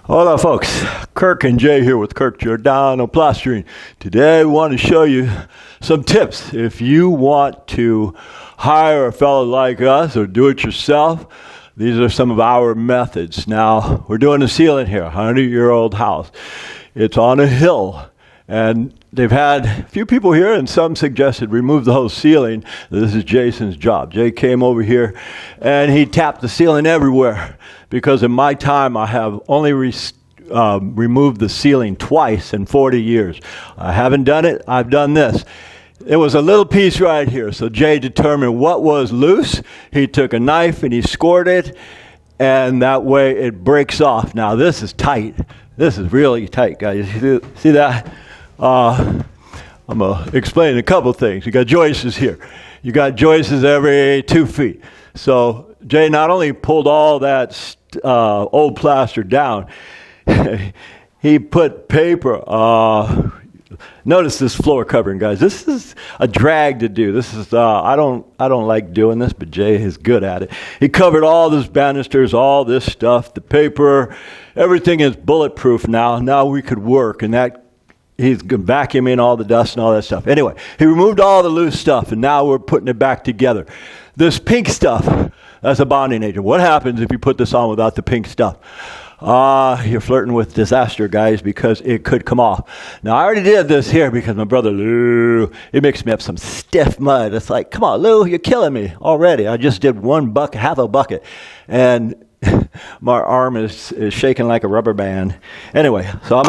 Hola folks, Kirk and Jay here with Kirk Giordano Plastering. Today I want to show you some tips if you want to hire a fellow like us or do it yourself. These are some of our methods. Now, we're doing a ceiling here, a 100-year-old house. It's on a hill, and they've had a few people here, and some suggested remove the whole ceiling. This is Jason's job. Jay came over here, and he tapped the ceiling everywhere, because in my time, I have only removed the ceiling twice in 40 years. I haven't done it. I've done this. It was a little piece right here, so Jay determined what was loose. He took a knife and he scored it, and that way it breaks off. Now this is tight. This is really tight, guys. See that? I'm going to explain a couple things. You got joists here. You got joists every 2 feet. So Jay not only pulled all that old plaster down, he put paper. Notice this floor covering, guys. This is a drag to do. This is I don't like doing this, but Jay is good at it. He covered all those banisters, all this stuff, the paper, everything is bulletproof now. Now we could work, and that he's vacuuming all the dust and all that stuff. Anyway, he removed all the loose stuff, and now we're putting it back together. This pink stuff, that's a bonding agent. What happens if you put this on without the pink stuff? You're flirting with disaster, guys, because it could come off. Now, I already did this here because my brother Lou, he mixed me up some stiff mud. It's like, come on, Lou, you're killing me already. I just did half a bucket, and my arm is shaking like a rubber band. Anyway, so I'm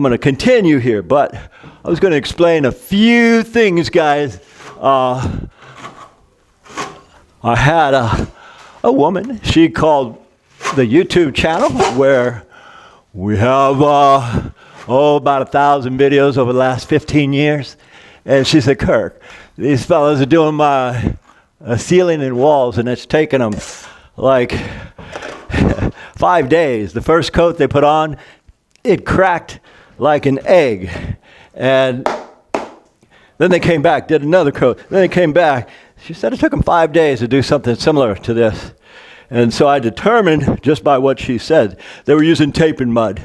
gonna continue here, but I was gonna explain a few things, guys. I had a woman. She called the YouTube channel where we have about 1,000 videos over the last 15 years. And she said, Kirk, these fellas are doing my ceiling and walls, and it's taken them like 5 days. The first coat they put on, it cracked like an egg. And then they came back, did another coat. Then they came back. She said it took them 5 days to do something similar to this. And so I determined, just by what she said, they were using tape and mud.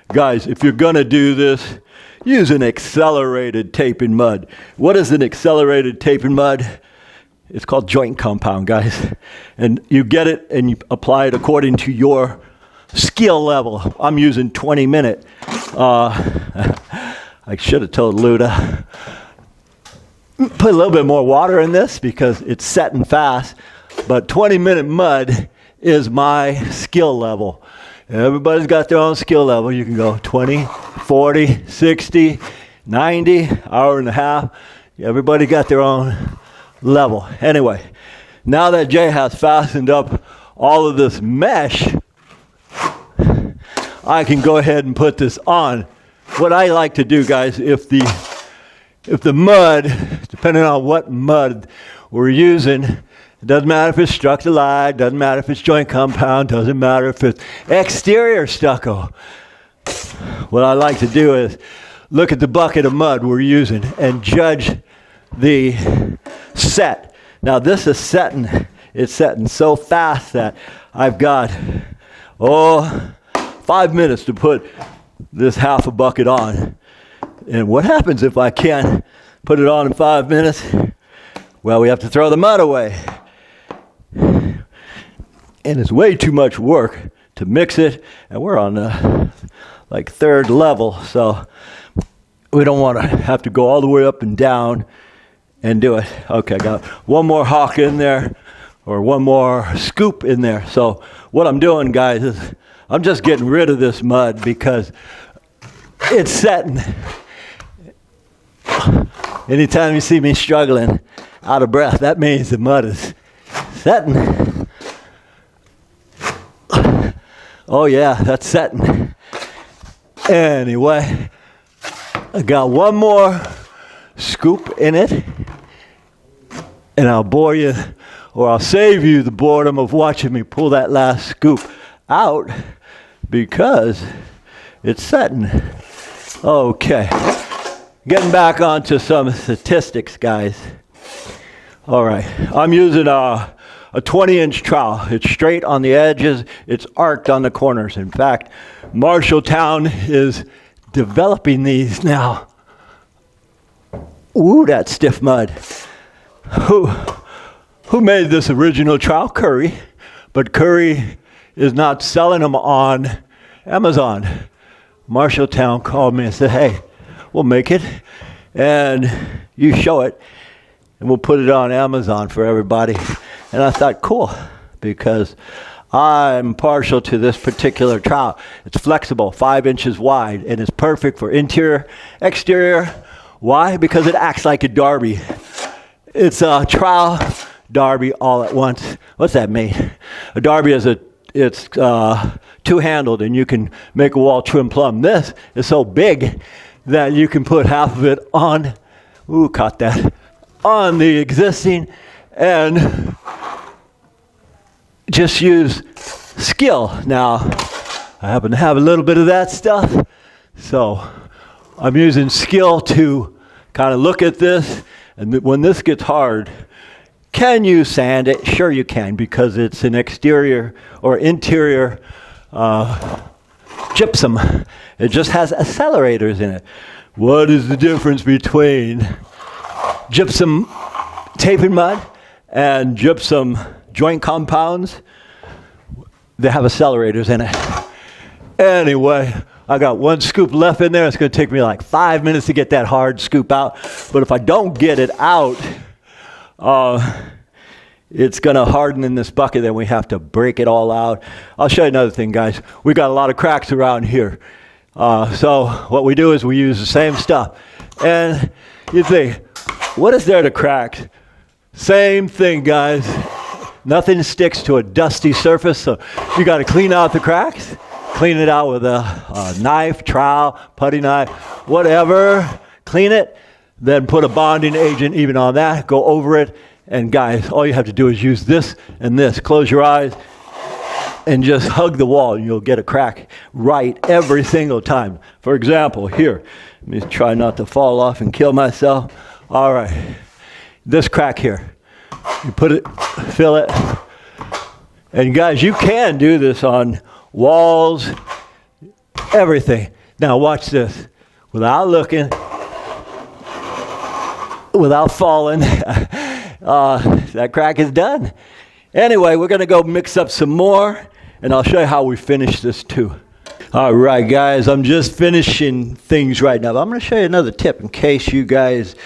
Guys, if you're going to do this, use an accelerated tape and mud. What is an accelerated tape and mud? It's called joint compound, guys. And you get it and you apply it according to your skill level. I'm using 20-minute. I should have told Luda. Put a little bit more water in this because it's setting fast. But 20-minute mud is my skill level. Everybody's got their own skill level. You can go 20, 40, 60, 90, hour and a half. Everybody got their own level. Anyway, now that Jay has fastened up all of this mesh, I can go ahead and put this on. What I like to do, guys, if the mud, depending on what mud we're using, it doesn't matter if it's structuralized, doesn't matter if it's joint compound, doesn't matter if it's exterior stucco. What I like to do is look at the bucket of mud we're using and judge the set. Now this is setting, it's setting so fast that I've got, 5 minutes to put this half a bucket on. And what happens if I can't put it on in 5 minutes? Well, we have to throw the mud away. And it's way too much work to mix it, and we're on the third level, so we don't want to have to go all the way up and down and do it. Okay, I got one more hawk in there, or one more scoop in there. So what I'm doing, guys, is I'm just getting rid of this mud because it's setting. Anytime you see me struggling, out of breath, that means the mud is setting. Oh yeah, that's setting. Anyway, I got one more scoop in it, and I'll bore you, or I'll save you the boredom of watching me pull that last scoop out because it's setting. Okay, getting back onto some statistics, guys. All right, I'm using a a 20-inch trowel. It's straight on the edges. It's arced on the corners. In fact, Marshalltown is developing these now. Ooh, that stiff mud. Who made this original trowel? Curry. But Curry is not selling them on Amazon. Marshalltown called me and said, hey, we'll make it, and you show it, and we'll put it on Amazon for everybody. And I thought, cool, because I'm partial to this particular trowel. It's flexible, 5 inches wide, and it's perfect for interior, exterior. Why? Because it acts like a derby. It's a trowel derby all at once. What's that mean? A derby is it's two-handled, and you can make a wall trim plumb. This is so big that you can put half of it on, caught that, on the existing, and just use skill. Now, I happen to have a little bit of that stuff, so I'm using skill to kind of look at this, and when this gets hard, can you sand it? Sure you can, because it's an exterior or interior gypsum. It just has accelerators in it. What is the difference between gypsum taping mud and gypsum joint compounds? They have accelerators in it. Anyway, I got one scoop left in there. It's going to take me like 5 minutes to get that hard scoop out. But if I don't get it out, it's going to harden in this bucket, then we have to break it all out. I'll show you another thing, guys. We got a lot of cracks around here. So what we do is we use the same stuff. And you think, what is there to crack? Same thing, guys. Nothing sticks to a dusty surface, so you got to clean out the cracks. Clean it out with a knife, trowel, putty knife, whatever. Clean it, then put a bonding agent even on that. Go over it. And guys, all you have to do is use this and this. Close your eyes and just hug the wall, and you'll get a crack right every single time. For example, here, let me try not to fall off and kill myself. All right, this crack here. You put it, fill it. And guys, you can do this on walls, everything. Now watch this. Without looking, without falling, that crack is done. Anyway, we're going to go mix up some more, and I'll show you how we finish this too. All right, guys, I'm just finishing things right now. But I'm going to show you another tip in case you guys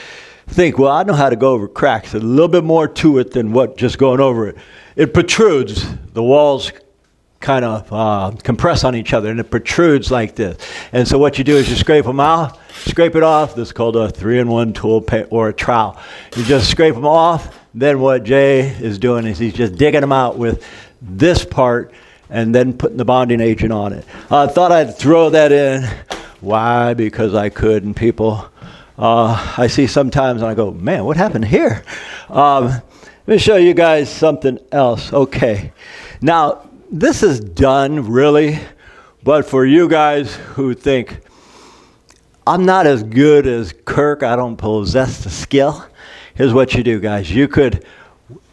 think, well, I know how to go over cracks. There's a little bit more to it than what just going over it. It protrudes. The walls kind of compress on each other, and it protrudes like this. And so what you do is you scrape them out, scrape it off. This is called a 3-in-1 tool or a trowel. You just scrape them off. Then what Jay is doing is he's just digging them out with this part and then putting the bonding agent on it. I thought I'd throw that in. Why? Because I could, and people, I see sometimes and I go, man, what happened here? Let me show you guys something else. Okay. Now, this is done, really, but for you guys who think, I'm not as good as Kirk, I don't possess the skill, here's what you do, guys. You could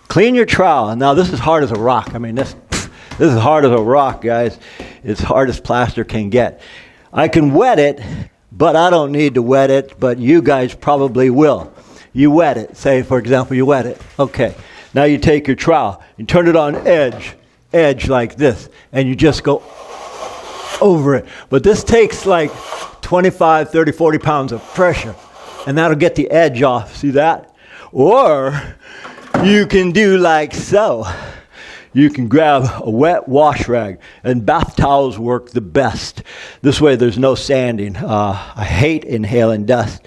clean your trowel. Now, this is hard as a rock. I mean, this is hard as a rock, guys. It's hard as plaster can get. I can wet it, but I don't need to wet it, but you guys probably will. You wet it. Say, for example, you wet it. Okay. Now you take your trowel, you turn it on edge like this, and you just go over it. But this takes like 25, 30, 40 pounds of pressure, and that'll get the edge off. See that? Or you can do like so. You can grab a wet wash rag, and bath towels work the best. This way there's no sanding. I hate inhaling dust.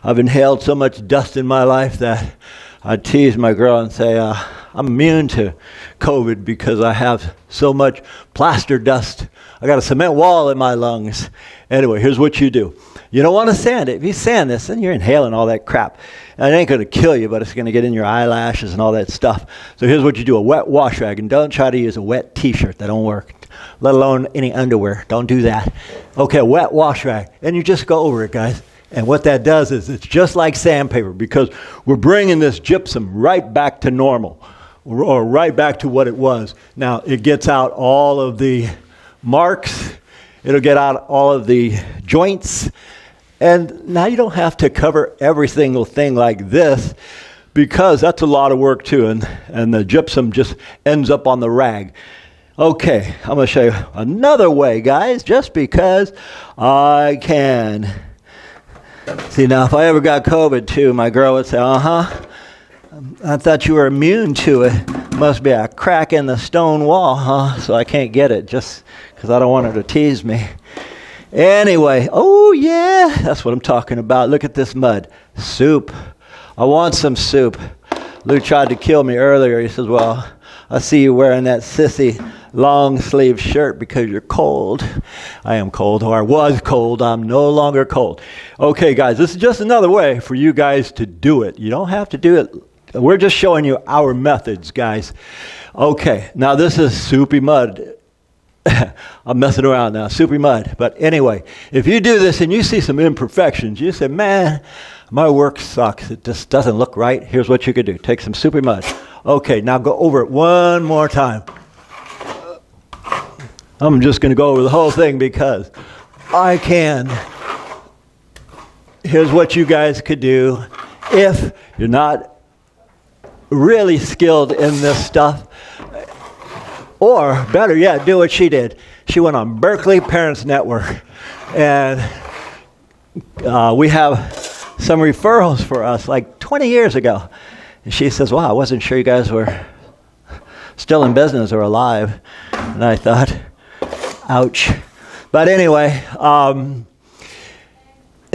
I've inhaled so much dust in my life that I tease my girl and say, I'm immune to COVID because I have so much plaster dust. I got a cement wall in my lungs. Anyway, here's what you do. You don't want to sand it. If you sand this, then you're inhaling all that crap. And it ain't going to kill you, but it's going to get in your eyelashes and all that stuff. So here's what you do. A wet wash rag. And don't try to use a wet t-shirt. That don't work. Let alone any underwear. Don't do that. Okay, a wet wash rag. And you just go over it, guys. And what that does is it's just like sandpaper because we're bringing this gypsum right back to normal. or right back to what it was. Now, it gets out all of the marks. It'll get out all of the joints. And now you don't have to cover every single thing like this, because that's a lot of work too. And the gypsum just ends up on the rag. Okay, I'm going to show you another way, guys, just because I can. See, now, if I ever got COVID, too, my girl would say, I thought you were immune to it. Must be a crack in the stone wall, huh? So I can't get it just because I don't want her to tease me. Anyway, oh, yeah, that's what I'm talking about. Look at this mud. Soup. I want some soup. Lou tried to kill me earlier. He says, well, I see you wearing that sissy long-sleeve shirt because you're cold. I am cold, or I was cold. I'm no longer cold. Okay, guys, this is just another way for you guys to do it. You don't have to do it. We're just showing you our methods, guys. Okay, now this is soupy mud. I'm messing around now, soupy mud. But anyway, if you do this and you see some imperfections, you say, man, my work sucks. It just doesn't look right. Here's what you could do. Take some soupy mud. Okay, now go over it one more time. I'm just going to go over the whole thing because I can. Here's what you guys could do if you're not really skilled in this stuff. Or, better yet, do what she did. She went on Berkeley Parents Network. And we have some referrals for us like 20 years ago. And she says, wow, I wasn't sure you guys were still in business or alive. And I thought, ouch. But anyway,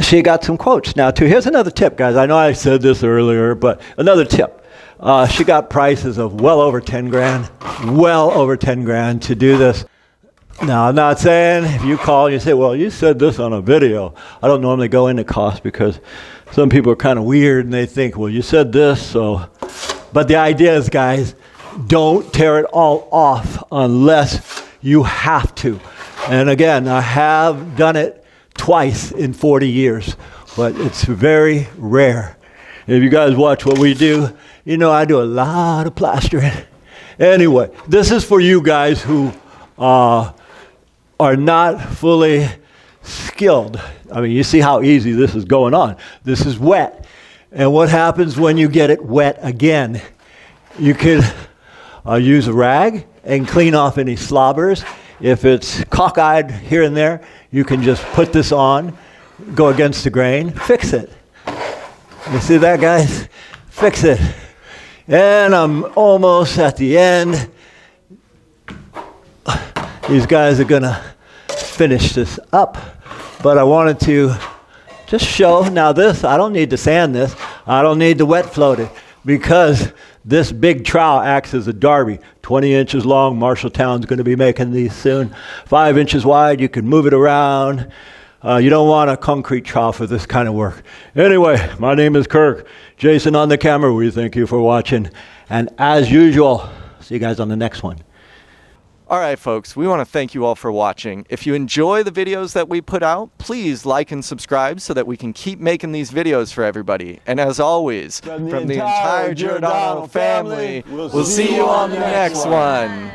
she got some quotes. Now, too, here's another tip, guys. I know I said this earlier, but another tip. She got prices of well over 10 grand to do this. Now, I'm not saying if you call and you say, well, you said this on a video. I don't normally go into cost because some people are kind of weird and they think, well, you said this, so. But the idea is, guys, don't tear it all off unless you have to. And again, I have done it twice in 40 years, but it's very rare. If you guys watch what we do, you know I do a lot of plastering. Anyway, this is for you guys who are not fully skilled. I mean, you see how easy this is going on. This is wet. And what happens when you get it wet again? You could use a rag and clean off any slobbers. If it's cockeyed here and there, you can just put this on, go against the grain, fix it. You see that, guys? Fix it. And I'm almost at the end. These guys are going to finish this up. But I wanted to just show, now this, I don't need to sand this. I don't need to wet float it because this big trowel acts as a derby. 20 inches long. Marshalltown's going to be making these soon. 5 inches wide. You can move it around. You don't want a concrete trowel for this kind of work. Anyway, my name is Kirk. Jason on the camera. We thank you for watching. And as usual, see you guys on the next one. All right, folks, we want to thank you all for watching. If you enjoy the videos that we put out, please like and subscribe so that we can keep making these videos for everybody. And as always, from the entire Giordano family, we'll see you on the next one.